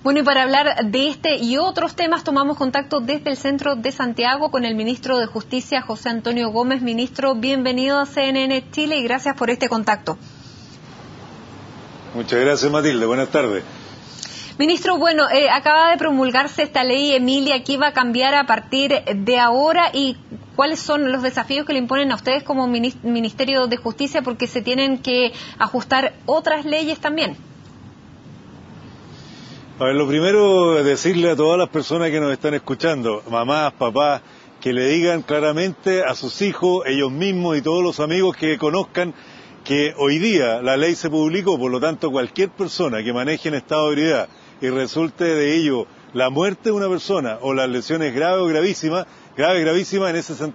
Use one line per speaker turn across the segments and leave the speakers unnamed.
Bueno, y para hablar de este y otros temas, tomamos contacto desde el centro de Santiago con el ministro de Justicia, José Antonio Gómez. Ministro, bienvenido a CNN Chile y gracias por este contacto.
Muchas gracias, Matilde. Buenas tardes.
Ministro, bueno, acaba de promulgarse esta ley Emilia que va a cambiar a partir de ahora, y ¿cuáles son los desafíos que le imponen a ustedes como Ministerio de Justicia? Porque se tienen que ajustar otras leyes también.
A ver, lo primero es decirle a todas las personas que nos están escuchando, mamás, papás, que le digan claramente a sus hijos, ellos mismos y todos los amigos que conozcan que hoy día la ley se publicó, por lo tanto cualquier persona que maneje en estado de ebriedad y resulte de ello la muerte de una persona o las lesiones graves o gravísimas,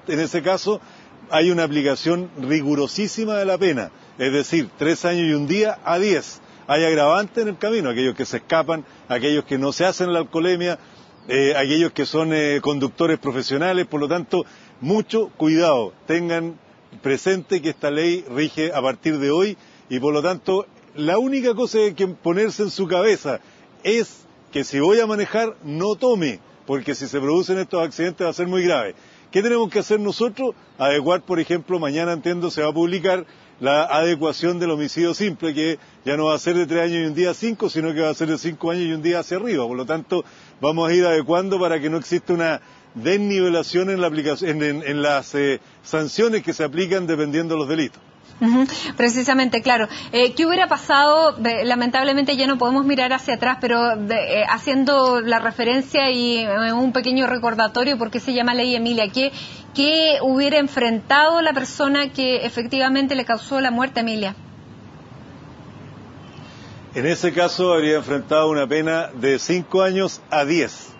en ese caso hay una aplicación rigurosísima de la pena, es decir, 3 años y 1 día a 10. Hay agravantes en el camino, aquellos que se escapan, aquellos que no se hacen la alcoholemia, aquellos que son conductores profesionales, por lo tanto, mucho cuidado, tengan presente que esta ley rige a partir de hoy y por lo tanto, la única cosa que hay que ponerse en su cabeza es que si voy a manejar, no tome, porque si se producen estos accidentes va a ser muy grave. ¿Qué tenemos que hacer nosotros? Adecuar, por ejemplo, mañana entiendo se va a publicar la adecuación del homicidio simple, que ya no va a ser de 3 años y 1 día a 5, sino que va a ser de 5 años y 1 día hacia arriba. Por lo tanto, vamos a ir adecuando para que no exista una desnivelación en la aplicación, en las sanciones que se aplican dependiendo de los delitos.
Precisamente, claro. ¿Qué hubiera pasado? Lamentablemente ya no podemos mirar hacia atrás, pero haciendo la referencia y un pequeño recordatorio, ¿por qué se llama Ley Emilia? ¿Qué hubiera enfrentado la persona que efectivamente le causó la muerte a Emilia?
En ese caso habría enfrentado una pena de 5 años a 10.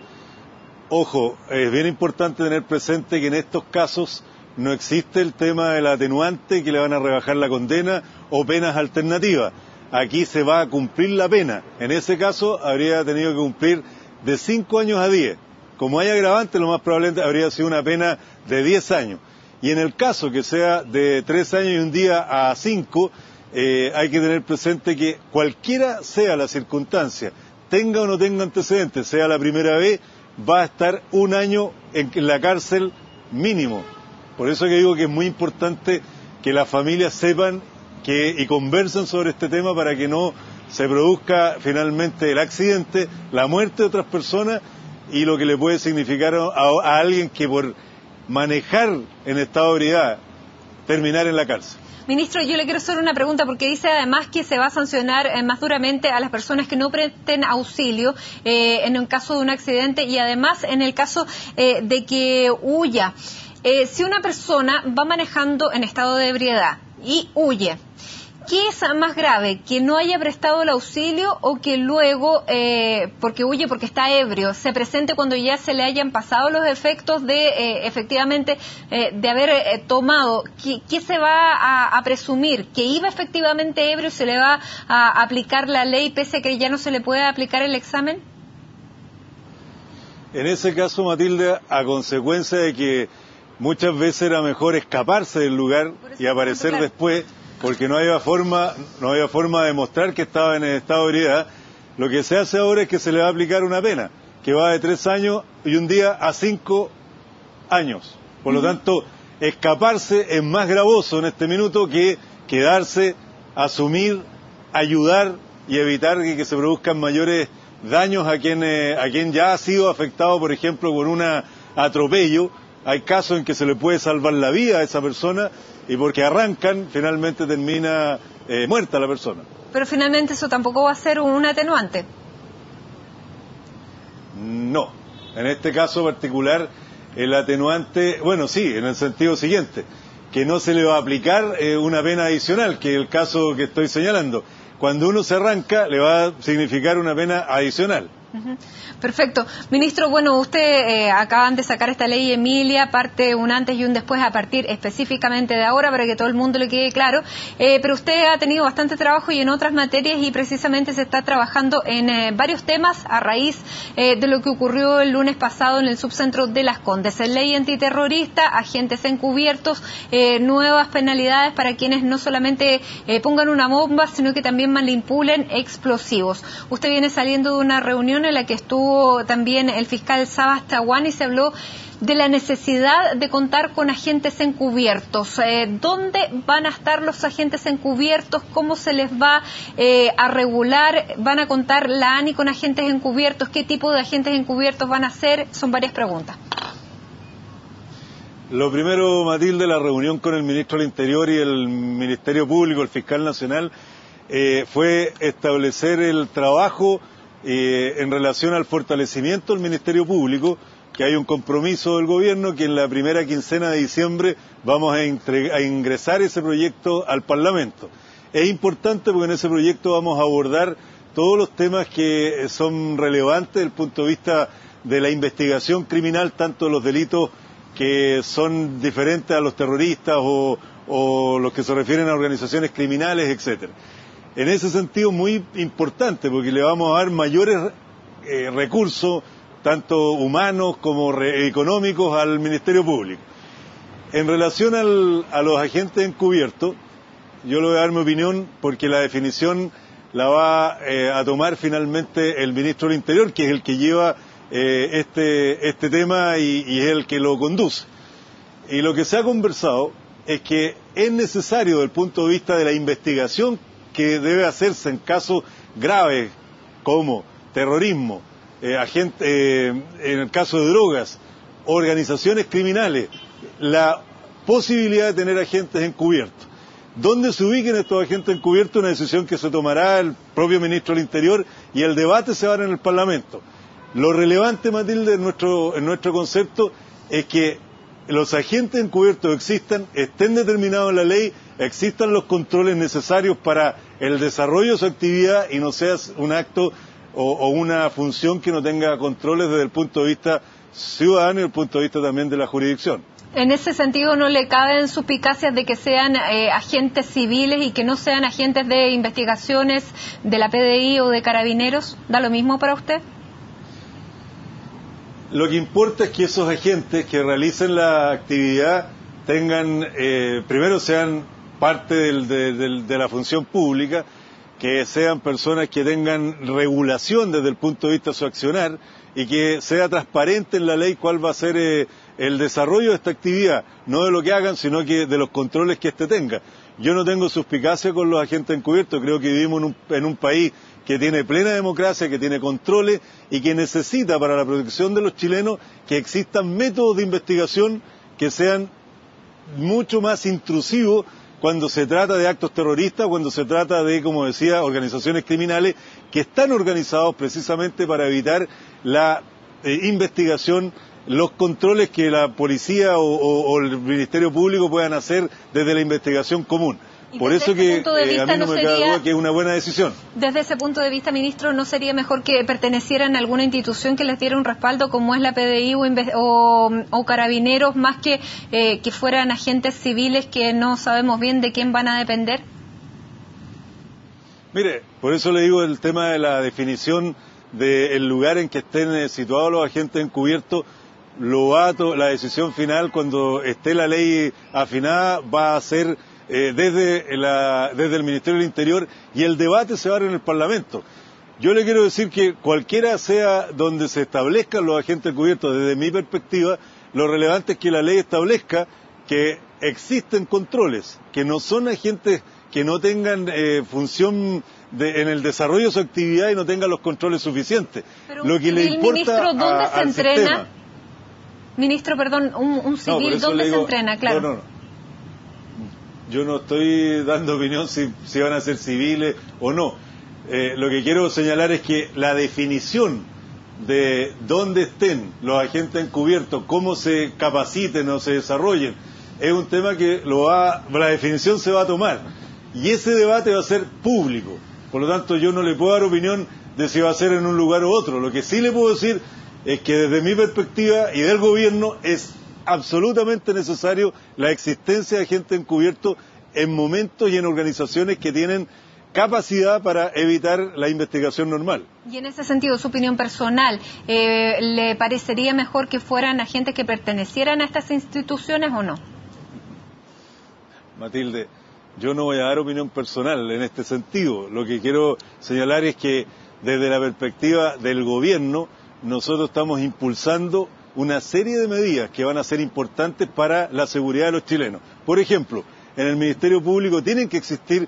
Ojo, es bien importante tener presente que en estos casos no existe el tema del atenuante que le van a rebajar la condena o penas alternativas. Aquí se va a cumplir la pena. En ese caso habría tenido que cumplir de 5 años a 10. Como hay agravante, lo más probable habría sido una pena de 10 años. Y en el caso que sea de 3 años y 1 día a 5, hay que tener presente que cualquiera sea la circunstancia, tenga o no tenga antecedentes, sea la primera vez, va a estar 1 año en la cárcel mínimo. Por eso que digo que es muy importante que las familias sepan y conversen sobre este tema para que no se produzca finalmente el accidente, la muerte de otras personas y lo que le puede significar a alguien que por manejar en estado de ebriedad terminar en la cárcel.
Ministro, yo le quiero hacer una pregunta porque dice además que se va a sancionar más duramente a las personas que no presten auxilio en el caso de un accidente y además en el caso de que huya. Si una persona va manejando en estado de ebriedad y huye, ¿qué es más grave? ¿Que no haya prestado el auxilio o que luego, porque huye porque está ebrio, se presente cuando ya se le hayan pasado los efectos de, efectivamente, de haber tomado? ¿Qué se va a presumir? ¿Que iba efectivamente ebrio y se le va a aplicar la ley pese a que ya no se le puede aplicar el examen?
En ese caso, Matilde, a consecuencia de que muchas veces era mejor escaparse del lugar y aparecer después, porque no había forma de demostrar que estaba en el estado de ebriedad. Lo que se hace ahora es que se le va a aplicar una pena, que va de 3 años y 1 día a 5 años. Por lo tanto, escaparse es más gravoso en este minuto que quedarse, asumir, ayudar y evitar que se produzcan mayores daños a quien ya ha sido afectado, por ejemplo, por un atropello. Hay casos en que se le puede salvar la vida a esa persona y porque arrancan, finalmente termina muerta la persona.
Pero finalmente eso tampoco va a ser un atenuante.
No, en este caso particular el atenuante, bueno sí, en el sentido siguiente, que no se le va a aplicar una pena adicional, que es el caso que estoy señalando. Cuando uno se arranca le va a significar una pena adicional.
Perfecto. Ministro, bueno, usted acaban de sacar esta ley Emilia, parte un antes y un después a partir específicamente de ahora para que todo el mundo le quede claro, pero usted ha tenido bastante trabajo y en otras materias y precisamente se está trabajando en varios temas a raíz de lo que ocurrió el lunes pasado en el subcentro de Las Condes. Ley antiterrorista, agentes encubiertos, nuevas penalidades para quienes no solamente pongan una bomba, sino que también manipulen explosivos. Usted viene saliendo de una reunión reunión en la que estuvo también el fiscal Sabas Tahuán y se habló de la necesidad de contar con agentes encubiertos. ¿Dónde van a estar los agentes encubiertos? ¿Cómo se les va a regular? ¿Van a contar la ANI con agentes encubiertos? ¿Qué tipo de agentes encubiertos van a ser? Son varias preguntas.
Lo primero, Matilde, la reunión con el ministro del Interior y el Ministerio Público, el fiscal nacional, fue establecer el trabajo en relación al fortalecimiento del Ministerio Público, que hay un compromiso del gobierno que en la primera quincena de diciembre vamos a ingresar ese proyecto al Parlamento. Es importante porque en ese proyecto vamos a abordar todos los temas que son relevantes desde el punto de vista de la investigación criminal, tanto los delitos que son diferentes a los terroristas o los que se refieren a organizaciones criminales, etcétera. En ese sentido muy importante porque le vamos a dar mayores recursos, tanto humanos como económicos, al Ministerio Público. En relación a los agentes encubiertos, yo le voy a dar mi opinión porque la definición la va a tomar finalmente el ministro del Interior, que es el que lleva este tema y es el que lo conduce. Y lo que se ha conversado es que es necesario desde el punto de vista de la investigación que debe hacerse en casos graves como terrorismo, en el caso de drogas, organizaciones criminales, la posibilidad de tener agentes encubiertos. ¿Dónde se ubiquen estos agentes encubiertos? Una decisión que se tomará el propio ministro del Interior y el debate se va a dar en el Parlamento. Lo relevante, Matilde, en nuestro concepto es que los agentes encubiertos existan, estén determinados en la ley, existan los controles necesarios para el desarrollo de su actividad y no sea un acto o una función que no tenga controles desde el punto de vista ciudadano y desde el punto de vista también de la jurisdicción.
En ese sentido, ¿no le caben suspicacias de que sean agentes civiles y que no sean agentes de investigaciones de la PDI o de Carabineros? ¿Da lo mismo para usted?
Lo que importa es que esos agentes que realicen la actividad tengan, primero sean parte de la función pública, que sean personas que tengan regulación desde el punto de vista de su accionar y que sea transparente en la ley cuál va a ser el desarrollo de esta actividad, no de lo que hagan, sino que de los controles que éste tenga. Yo no tengo suspicacia con los agentes encubiertos, creo que vivimos en un país que tiene plena democracia, que tiene controles y que necesita para la protección de los chilenos que existan métodos de investigación que sean mucho más intrusivos cuando se trata de actos terroristas, cuando se trata de, como decía, organizaciones criminales que están organizados precisamente para evitar la investigación, los controles que la policía o el Ministerio Público puedan hacer desde la investigación común. Por eso que a mí no me cabe duda que es una buena decisión.
Desde ese punto de vista, ministro, ¿no sería mejor que pertenecieran a alguna institución que les diera un respaldo como es la PDI o Carabineros, más que fueran agentes civiles que no sabemos bien de quién van a depender?
Mire, por eso le digo el tema de la definición del lugar en que estén situados los agentes encubiertos. La decisión final, cuando esté la ley afinada, va a ser desde el Ministerio del Interior y el debate se va a dar en el Parlamento. Yo le quiero decir que cualquiera sea donde se establezcan los agentes encubiertos, desde mi perspectiva, lo relevante es que la ley establezca que existen controles, que no son agentes que no tengan función en el desarrollo de su actividad y no tengan los controles suficientes.
Pero
lo que le importa
ministro, ¿dónde se entrena?
Sistema.
Ministro, perdón, un civil, ¿dónde se entrena? Claro.
No. Yo no estoy dando opinión si van a ser civiles o no. Lo que quiero señalar es que la definición de dónde estén los agentes encubiertos, cómo se capaciten o se desarrollen, es un tema que la definición se va a tomar. Y ese debate va a ser público. Por lo tanto, yo no le puedo dar opinión de si va a ser en un lugar u otro. Lo que sí le puedo decir es que desde mi perspectiva y del gobierno es absolutamente necesario la existencia de agentes encubiertos en momentos y en organizaciones que tienen capacidad para evitar la investigación normal.
Y en ese sentido, su opinión personal, ¿le parecería mejor que fueran agentes que pertenecieran a estas instituciones o no?
Matilde, yo no voy a dar opinión personal en este sentido. Lo que quiero señalar es que desde la perspectiva del gobierno, nosotros estamos impulsando una serie de medidas que van a ser importantes para la seguridad de los chilenos. Por ejemplo, en el Ministerio Público tienen que existir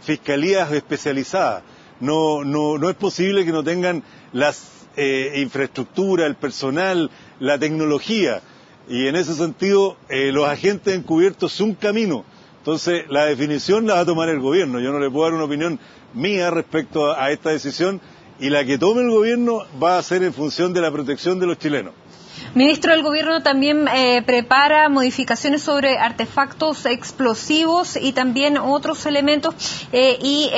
fiscalías especializadas. No es posible que no tengan las infraestructuras, el personal, la tecnología. Y en ese sentido, los agentes encubiertos es un camino. Entonces, la definición la va a tomar el gobierno. Yo no le puedo dar una opinión mía respecto a esta decisión, y la que tome el gobierno va a ser en función de la protección de los chilenos.
Ministro, el gobierno también prepara modificaciones sobre artefactos explosivos y también otros elementos y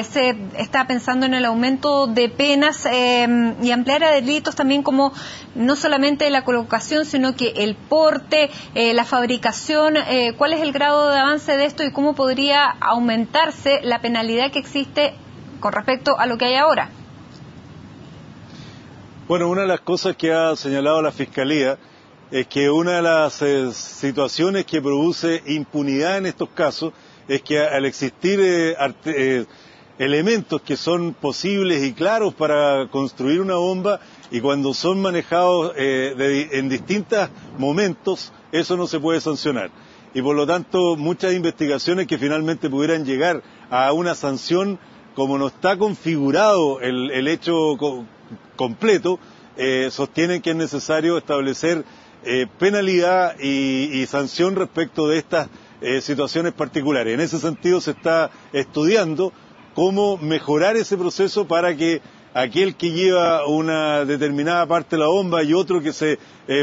se está pensando en el aumento de penas y ampliar a delitos también, como no solamente la colocación, sino que el porte, la fabricación. ¿Cuál es el grado de avance de esto y cómo podría aumentarse la penalidad que existe con respecto a lo que hay ahora?
Bueno, una de las cosas que ha señalado la Fiscalía es que una de las situaciones que produce impunidad en estos casos es que al existir elementos que son posibles y claros para construir una bomba, y cuando son manejados en distintos momentos, eso no se puede sancionar. Y por lo tanto, muchas investigaciones que finalmente pudieran llegar a una sanción, como no está configurado el hecho completo, sostienen que es necesario establecer penalidad y sanción respecto de estas situaciones particulares. En ese sentido se está estudiando cómo mejorar ese proceso para que aquel que lleva una determinada parte de la bomba y otro que se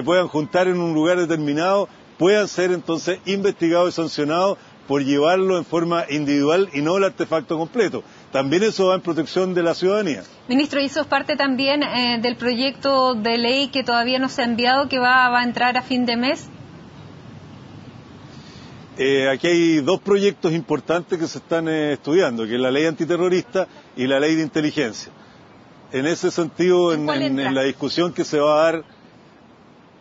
puedan juntar en un lugar determinado puedan ser entonces investigados y sancionados por llevarlo en forma individual y no el artefacto completo. También eso va en protección de la ciudadanía.
Ministro, y eso es parte también del proyecto de ley que todavía no se ha enviado, que va a entrar a fin de mes.
Aquí hay dos proyectos importantes que se están estudiando, que es la ley antiterrorista y la ley de inteligencia. En ese sentido, en la discusión que se va a dar,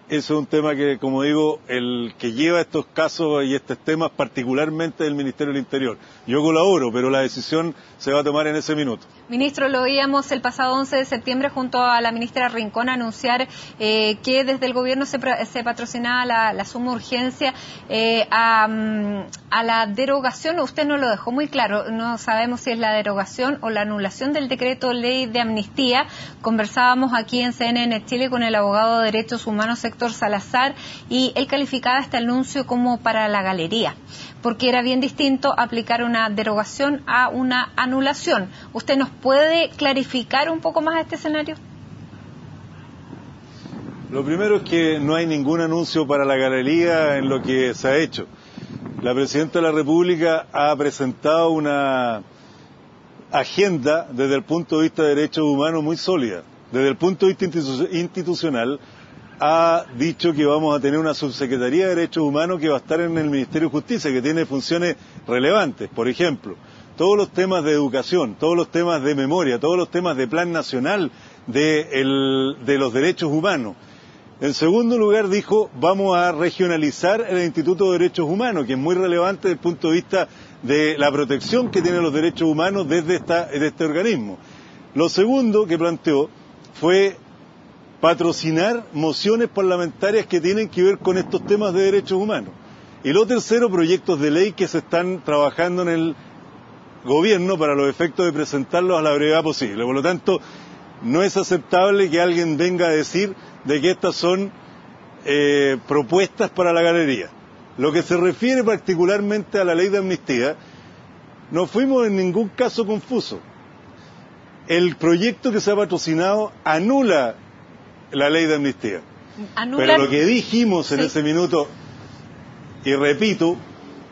eso es un tema que, como digo, el que lleva estos casos y estos temas particularmente del Ministerio del Interior. Yo colaboro, pero la decisión se va a tomar en ese minuto.
Ministro, lo oíamos el pasado 11 de septiembre junto a la ministra Rincón anunciar que desde el gobierno se patrocinaba la suma urgencia a la derogación. Usted no lo dejó muy claro, no sabemos si es la derogación o la anulación del decreto ley de amnistía. Conversábamos aquí en CNN Chile con el abogado de Derechos Humanos Héctor Salazar y él calificaba este anuncio como para la galería, porque era bien distinto aplicar una derogación a una anulación. ¿Usted nos puede clarificar un poco más este escenario?
Lo primero es que no hay ningún anuncio para la galería en lo que se ha hecho. La Presidenta de la República ha presentado una agenda desde el punto de vista de derechos humanos muy sólida. Desde el punto de vista institucional, ha dicho que vamos a tener una subsecretaría de Derechos Humanos que va a estar en el Ministerio de Justicia, que tiene funciones relevantes. Por ejemplo, todos los temas de educación, todos los temas de memoria, todos los temas de plan nacional de los derechos humanos. En segundo lugar, dijo, vamos a regionalizar el Instituto de Derechos Humanos, que es muy relevante desde el punto de vista de la protección que tienen los derechos humanos desde este organismo. Lo segundo que planteó fue patrocinar mociones parlamentarias que tienen que ver con estos temas de derechos humanos. Y lo tercero, proyectos de ley que se están trabajando en el gobierno para los efectos de presentarlos a la brevedad posible. Por lo tanto, no es aceptable que alguien venga a decir de que estas son propuestas para la galería. Lo que se refiere particularmente a la ley de amnistía, no fuimos en ningún caso confusos. El proyecto que se ha patrocinado anula la ley de amnistía. Pero lo que dijimos en ese minuto, y repito,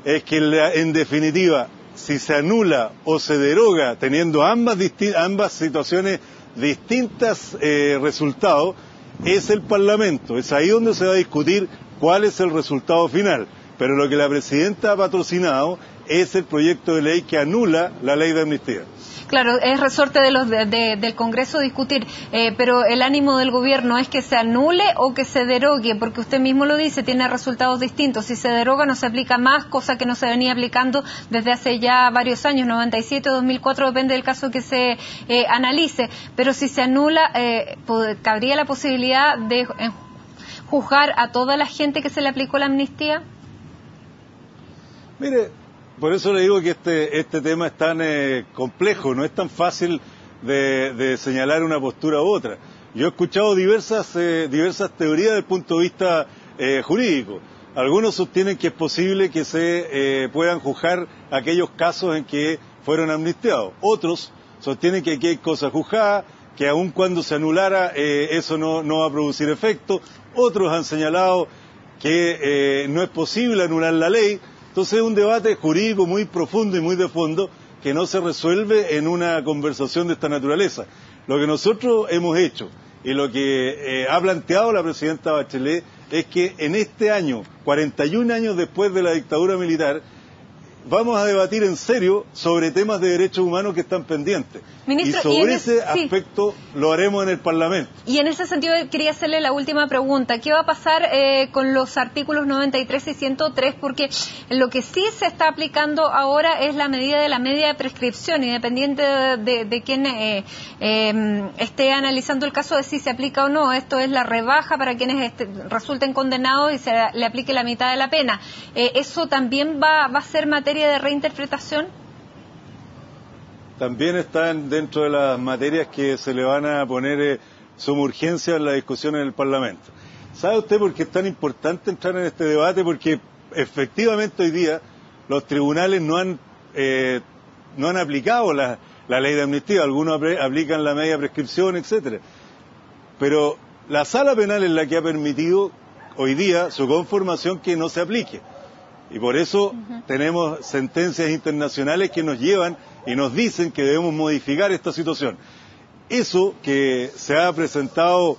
es que en definitiva, si se anula o se deroga, teniendo ambas situaciones distintas resultados, es el Parlamento. Es ahí donde se va a discutir cuál es el resultado final. pero lo que la presidenta ha patrocinado es el proyecto de ley que anula la ley de amnistía.
Claro, es resorte del Congreso discutir, pero el ánimo del gobierno es que se anule o que se derogue, porque usted mismo lo dice, tiene resultados distintos. Si se deroga no se aplica más, cosa que no se venía aplicando desde hace ya varios años, 97 o 2004, depende del caso que se analice. Pero si se anula, ¿cabría la posibilidad de juzgar a toda la gente que se le aplicó la amnistía?
Mire, por eso le digo que este tema es tan complejo, no es tan fácil de señalar una postura u otra. Yo he escuchado diversas teorías desde el punto de vista jurídico. Algunos sostienen que es posible que se puedan juzgar aquellos casos en que fueron amnistiados. Otros sostienen que aquí hay cosas juzgadas, que aun cuando se anulara eso no va a producir efecto. Otros han señalado que no es posible anular la ley. Entonces es un debate jurídico muy profundo y muy de fondo que no se resuelve en una conversación de esta naturaleza. Lo que nosotros hemos hecho y lo que ha planteado la presidenta Bachelet es que en este año, 41 años después de la dictadura militar, vamos a debatir en serio sobre temas de derechos humanos que están pendientes. Ministro, y sobre ese aspecto lo haremos en el Parlamento.
Y en ese sentido quería hacerle la última pregunta. ¿Qué va a pasar con los artículos 93 y 103? Porque lo que sí se está aplicando ahora es la medida de la media de prescripción, independiente de quién esté analizando el caso de si se aplica o no. Esto es la rebaja para quienes resulten condenados y se le aplique la mitad de la pena. ¿Eso también va a ser materia de reinterpretación?
También están dentro de las materias que se le van a poner suma urgencia en la discusión en el Parlamento. ¿Sabe usted por qué es tan importante entrar en este debate? Porque efectivamente hoy día los tribunales no han aplicado la ley de amnistía, algunos aplican la media prescripción, etcétera. Pero la sala penal es la que ha permitido hoy día su conformación que no se aplique. Y por eso tenemos sentencias internacionales que nos llevan y nos dicen que debemos modificar esta situación. Eso que se ha presentado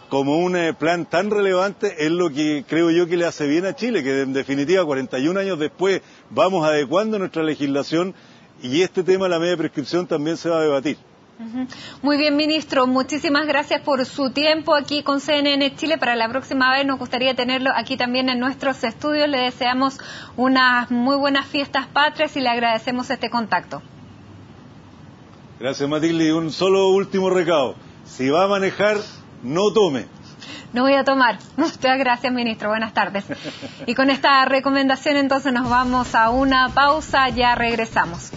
como un plan tan relevante es lo que creo yo que le hace bien a Chile, que en definitiva 41 años después vamos adecuando nuestra legislación y este tema de la media prescripción también se va a debatir.
Muy bien, ministro, muchísimas gracias por su tiempo aquí con CNN Chile. Para la próxima vez nos gustaría tenerlo aquí también en nuestros estudios. Le deseamos unas muy buenas fiestas patrias y le agradecemos este contacto.
Gracias, Matilde. Y un solo último recado. Si va a manejar, no tome.
No voy a tomar. Muchas gracias, ministro. Buenas tardes. Y con esta recomendación entonces nos vamos a una pausa. Ya regresamos.